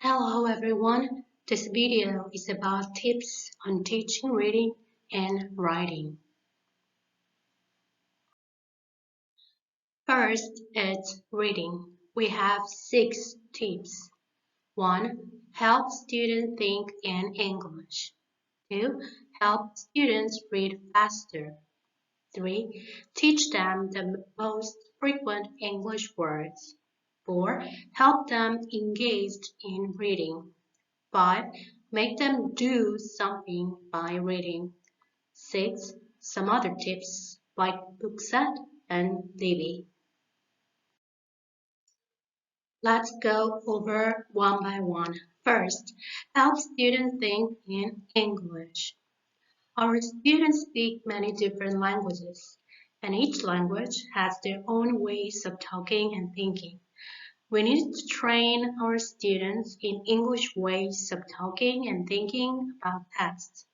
Hello everyone, this video is about tips on teaching reading and writing. First, it's reading. We have 6 tips. 1. Help students think in English. 2. Help students read faster. 3. Teach them the most frequent English words. 4. Help them engage in reading. 5. Make them do something by reading. 6. Some other tips like book set and Libby. Let's go over one by one. First, help students think in English. Our students speak many different languages, and each language has their own ways of talking and thinking. We need to train our students in English ways of talking and thinking about texts.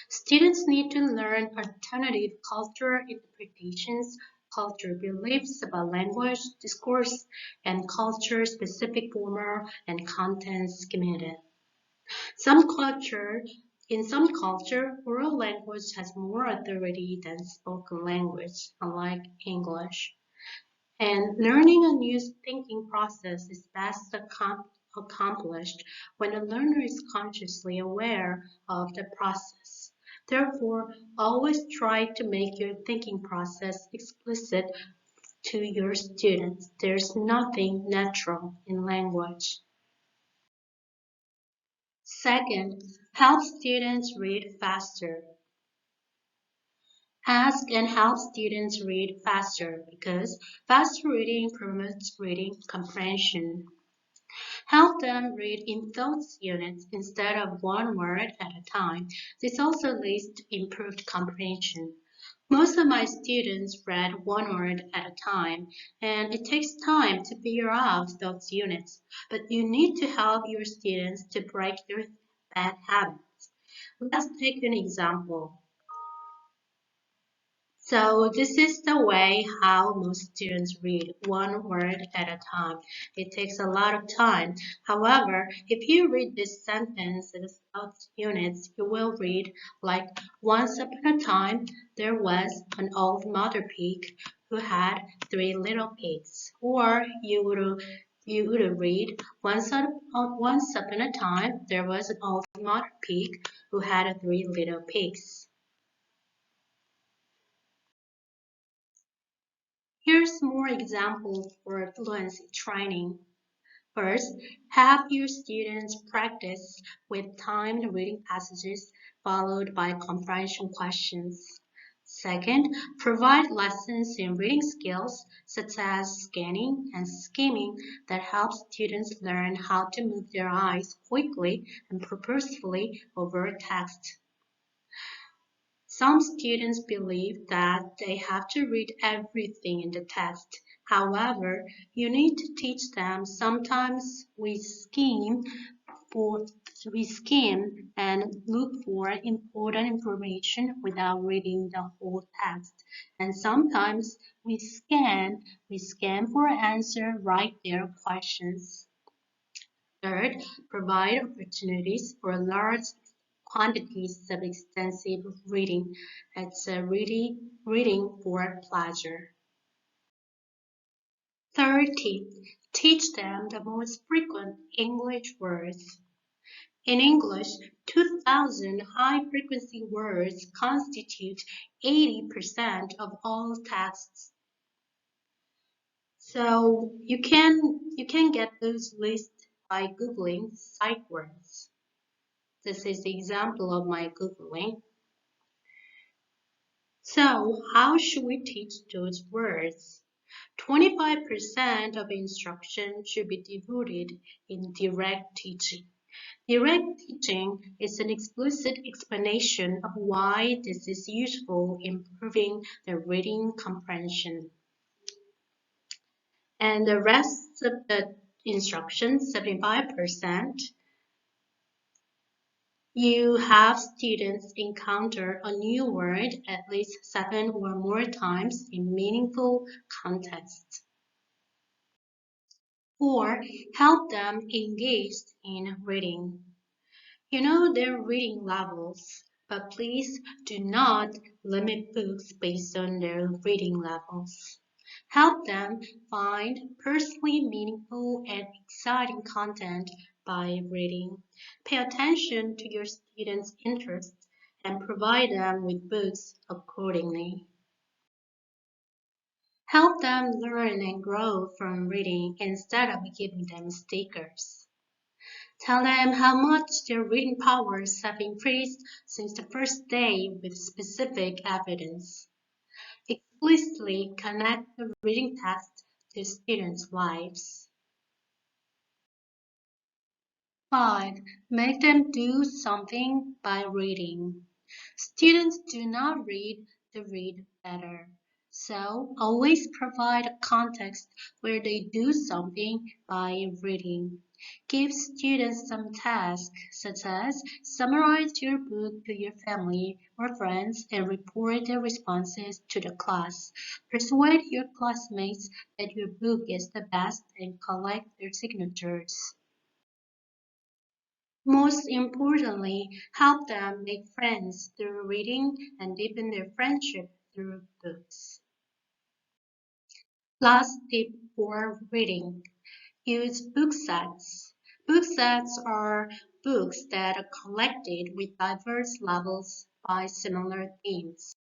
Students need to learn alternative culture interpretations, cultural beliefs about language, discourse, and culture-specific grammar and content schematic. In some culture, oral language has more authority than spoken language, unlike English. And learning a new thinking process is best accomplished when the learner is consciously aware of the process. Therefore, always try to make your thinking process explicit to your students. There's nothing natural in language. Second, help students read faster. Ask and help students read faster because fast reading promotes reading comprehension. Help them read in thoughts units instead of one word at a time. This also leads to improved comprehension. Most of my students read one word at a time, and it takes time to figure out those units. But you need to help your students to break their bad habits. Let's take an example. So this is the way how most students read one word at a time. It takes a lot of time. However, if you read this sentence in about units, you will read like once upon a time there was an old mother pig who had 3 little pigs. Or you would read once upon a time there was an old mother pig who had 3 little pigs. Here's more examples for fluency training. First, have your students practice with timed reading passages followed by comprehension questions. Second, provide lessons in reading skills such as scanning and skimming that help students learn how to move their eyes quickly and purposefully over text. Some students believe that they have to read everything in the text. However, you need to teach them sometimes for we skim and look for important information without reading the whole text. And sometimes we scan for answer right there questions. Third, provide opportunities for large quantities of extensive reading. It's really reading for pleasure. Third tip, teach them the most frequent English words. In English, 2,000 high-frequency words constitute 80% of all texts. So you can get those lists by Googling sight words. This is the example of my Googling. So how should we teach those words? 25% of instruction should be devoted in direct teaching. Direct teaching is an explicit explanation of why this is useful in improving the reading comprehension. And the rest of the instruction, 75%, you have students encounter a new word at least 7 or more times in meaningful contexts. or help them engage in reading. You know their reading levels, but please do not limit books based on their reading levels. Help them find personally meaningful and exciting content by reading. Pay attention to your students' interests and provide them with books accordingly. Help them learn and grow from reading instead of giving them stickers. Tell them how much their reading powers have increased since the first day with specific evidence. Explicitly connect the reading test to students' lives. 5. Make them do something by reading. Students do not read to read better. So always provide a context where they do something by reading. Give students some tasks such as summarize your book to your family or friends and report their responses to the class. Persuade your classmates that your book is the best and collect their signatures. Most importantly, help them make friends through reading and deepen their friendship through books. Last tip for reading. Use book sets. Book sets are books that are collected with diverse levels by similar themes.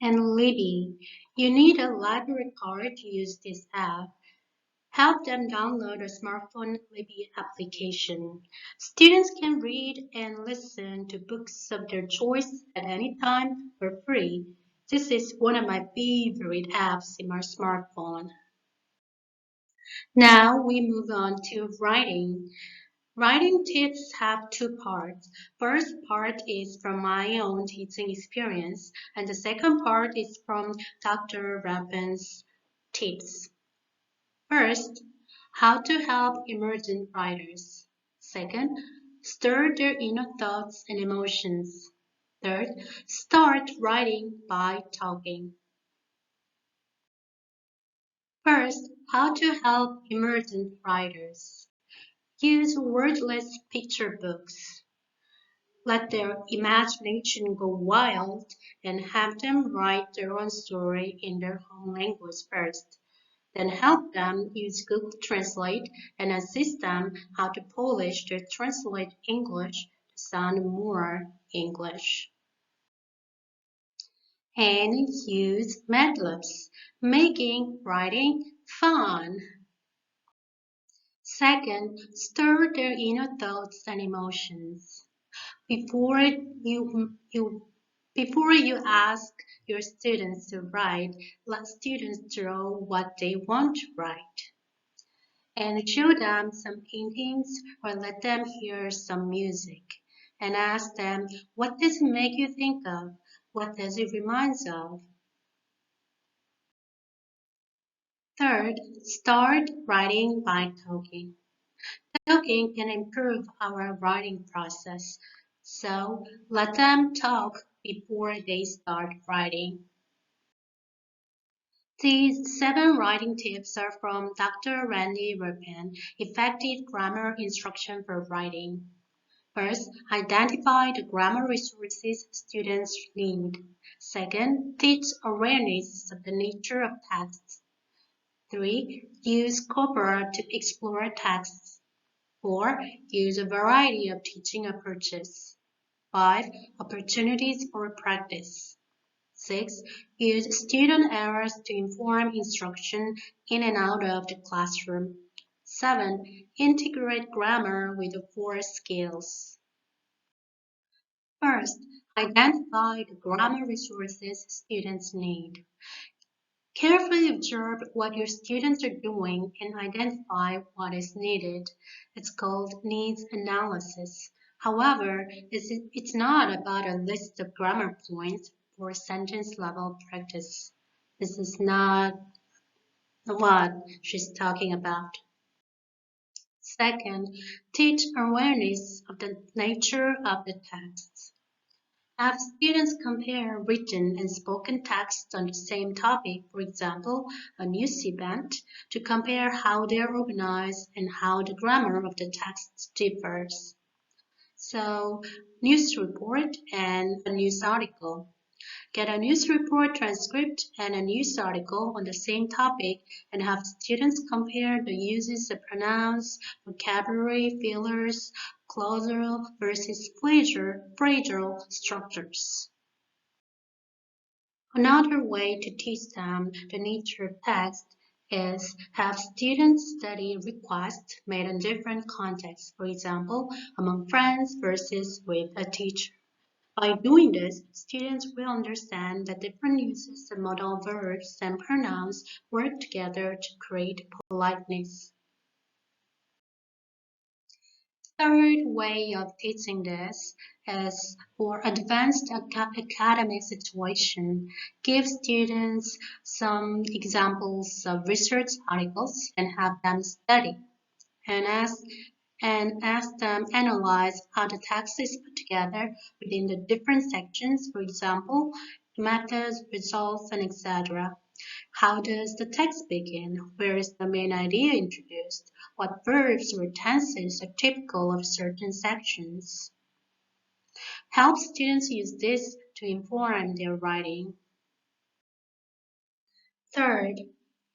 And Libby, you need a library card to use this app. Help them download a smartphone Libby application. Students can read and listen to books of their choice at any time for free. This is one of my favorite apps in my smartphone. Now we move on to writing. Writing tips have two parts. First part is from my own teaching experience, and the second part is from Dr. Rapin's tips. First, how to help emerging writers. Second, stir their inner thoughts and emotions. Third, start writing by talking. First, how to help emergent writers. Use wordless picture books. Let their imagination go wild and have them write their own story in their home language first. Then help them use Google Translate and assist them how to polish their translate English to sound more English. And use MATLABs, making writing fun. Second, stir their inner thoughts and emotions. Before before you ask your students to write, let students draw what they want to write. And show them some paintings or let them hear some music. And ask them, what does it make you think of? What does it remind you of? Third, start writing by talking. Talking can improve our writing process. So let them talk before they start writing. These 7 writing tips are from Dr. Randy Ripon, Effective Grammar Instruction for Writing. First, identify the grammar resources students need. Second, teach awareness of the nature of texts. 3. Use Copper to explore texts. 4. Use a variety of teaching approaches. 5. Opportunities for practice. 6. Use student errors to inform instruction in and out of the classroom. 7. Integrate grammar with the 4 skills. First, identify the grammar resources students need. Carefully observe what your students are doing and identify what is needed. It's called needs analysis. However, it's not about a list of grammar points for sentence level practice. This is not what she's talking about. Second, teach awareness of the nature of the text. Have students compare written and spoken text on the same topic, for example, a news event, to compare how they are organized and how the grammar of the text differs. So, news report and a news article. Get a news report transcript and a news article on the same topic and have students compare the uses of pronouns, vocabulary, fillers, clausal versus phrasal structures. Another way to teach them the nature of text is have students study requests made in different contexts, for example, among friends versus with a teacher. By doing this, students will understand that different uses of modal verbs and pronouns work together to create politeness. Third way of teaching this is for advanced academic situation. Give students some examples of research articles and have them study and ask them analyze how the text is put together within the different sections, for example, methods, results, and etc. How does the text begin? Where is the main idea introduced? What verbs or tenses are typical of certain sections? Help students use this to inform their writing. Third,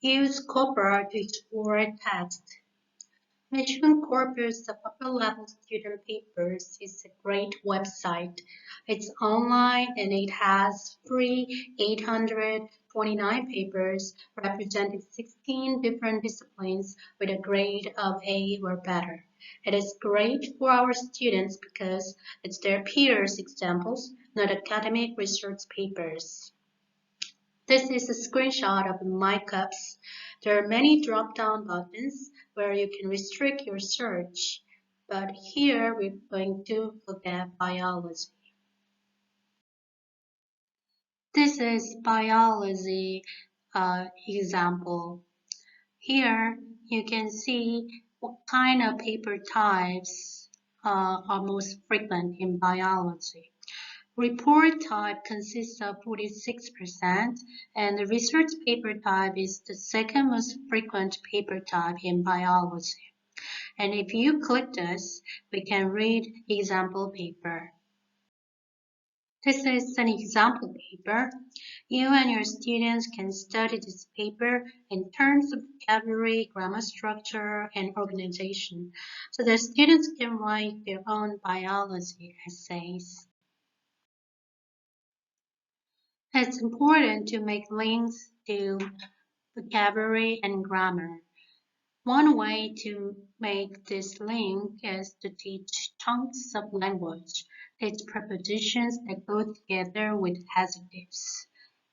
use Coursera to explore text. Michigan Corpus, the upper level student papers, is a great website. It's online and it has free 829 papers representing 16 different disciplines with a grade of A or better. It is great for our students because it's their peers' examples, not academic research papers. This is a screenshot of MyCups. There are many drop-down buttons where you can restrict your search, but here we're going to look at biology. This is biology example. Here you can see what kind of paper types are most frequent in biology. Report type consists of 46%, and the research paper type is the second most frequent paper type in biology. And if you click this, we can read example paper. This is an example paper. You and your students can study this paper in terms of vocabulary, grammar structure, and organization, so that students can write their own biology essays. It's important to make links to vocabulary and grammar. One way to make this link is to teach chunks of language. Teach prepositions that go together with adjectives.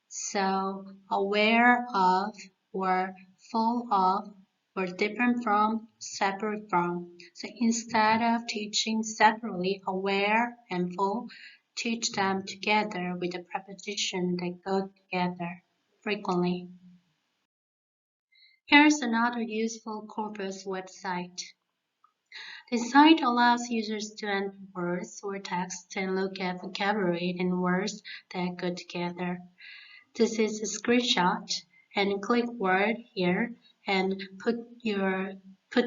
So, aware of or full of or different from, separate from. So instead of teaching separately aware and full, teach them together with a preposition that go together frequently. Here's another useful corpus website. The site allows users to enter words or text and look at vocabulary and words that go together. This is a screenshot, and click word here and put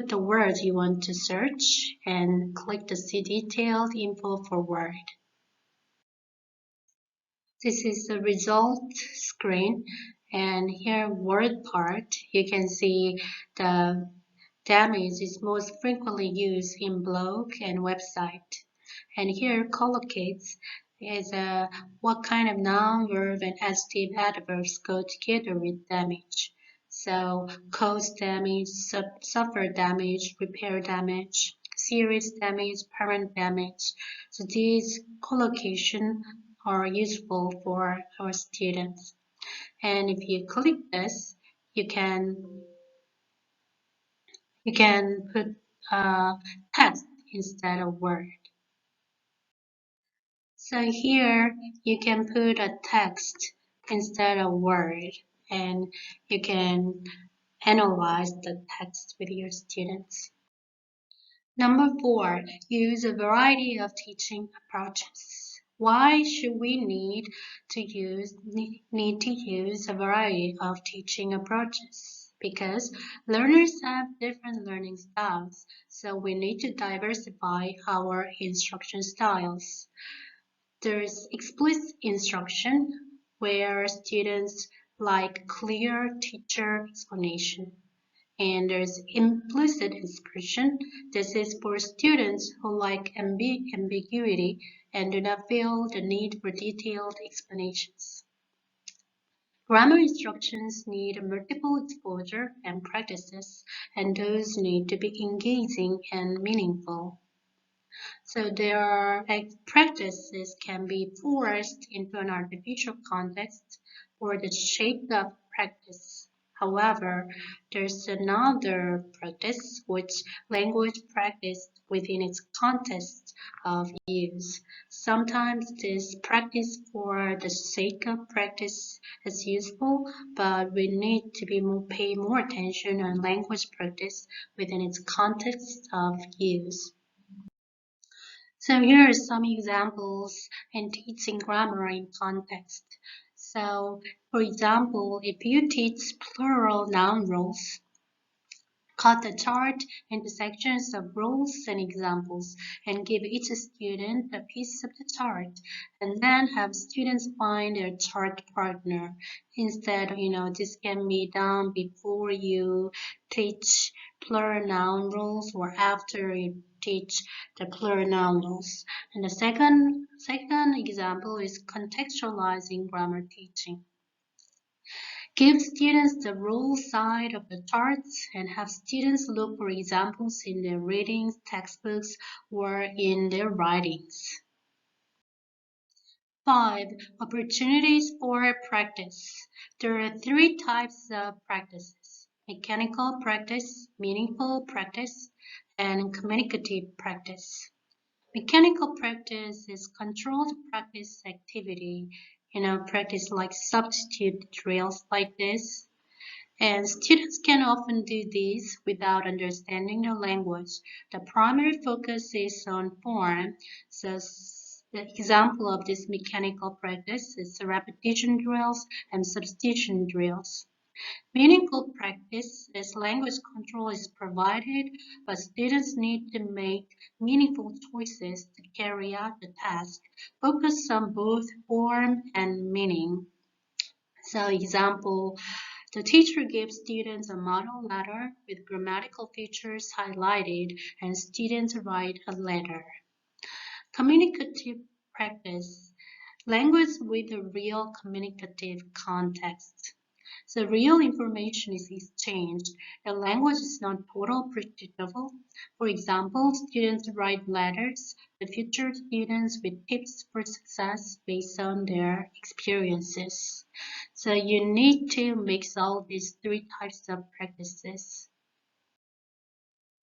the words you want to search and click the see detailed info for word. This is the result screen, and here word part you can see the damage is most frequently used in blog and website. And here collocates is what kind of noun, verb, and adjective adverbs go together with damage. So cause damage, suffer damage, repair damage, serious damage, permanent damage. So these collocations are useful for our students. And if you click this, you can put text instead of word. So here you can put a text instead of word, and you can analyze the text with your students. Number 4, use a variety of teaching approaches. Why should we need to use a variety of teaching approaches? Because learners have different learning styles, so we need to diversify our instruction styles. There's explicit instruction where students like clear teacher explanation. And there's implicit expression. This is for students who like ambiguity and do not feel the need for detailed explanations. Grammar instructions need multiple exposure and practices, and those need to be engaging and meaningful. So their practices can be forced into an artificial context or the shaped up practice. However, there's another practice which language practice within its context of use. Sometimes this practice for the sake of practice is useful, but we need to pay more attention on language practice within its context of use. So here are some examples in teaching grammar in context. So, for example, if you teach plural noun rules, cut the chart into sections of rules and examples and give each student a piece of the chart and then have students find their chart partner. Instead, this can be done before you teach plural noun rules or after you teach the plural noun rules. And the second example is contextualizing grammar teaching. Give students the rule side of the charts and have students look for examples in their readings, textbooks, or in their writings. 5. Opportunities for practice. There are 3 types of practices: mechanical practice, meaningful practice, and communicative practice. Mechanical practice is controlled practice activity, practice like substitute drills like this. And students can often do this without understanding the language. The primary focus is on form. So the example of this mechanical practice is repetition drills and substitution drills. Meaningful practice is language control is provided, but students need to make meaningful choices to carry out the task. Focus on both form and meaning. So example, the teacher gives students a model letter with grammatical features highlighted and students write a letter. Communicative practice, language with a real communicative context. So real information is exchanged. The language is not total predictable. For example, students write letters to future students with tips for success based on their experiences. So you need to mix all these 3 types of practices.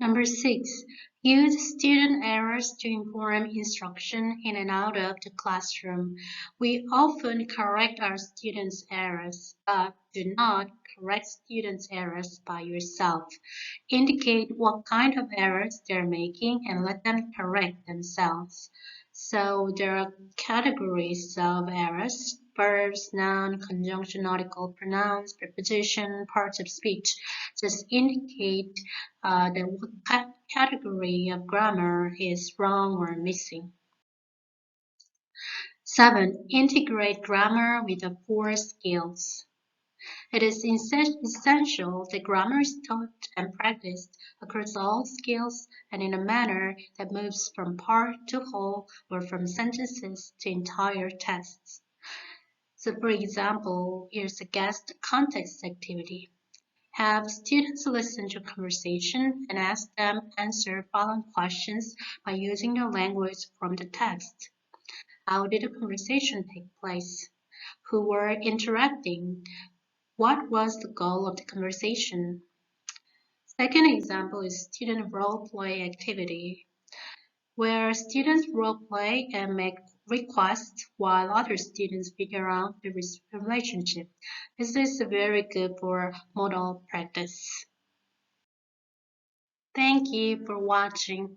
Number 6, use student errors to inform instruction in and out of the classroom. We often correct our students' errors, but do not correct students' errors by yourself. Indicate what kind of errors they're making and let them correct themselves. So there are categories of errors: verbs, noun, conjunction, article, pronouns, preposition, parts of speech. Just indicate what category of grammar is wrong or missing. 7. Integrate grammar with the 4 skills. It is essential that grammar is taught and practiced across all skills and in a manner that moves from part to whole or from sentences to entire texts. So for example, here's a guest context activity. Have students listen to a conversation and ask them answer following questions by using the language from the text. How did the conversation take place? Who were interacting? What was the goal of the conversation? Second example is student role play activity, where students role play and make requests while other students figure out the relationship. This is very good for modal practice. Thank you for watching.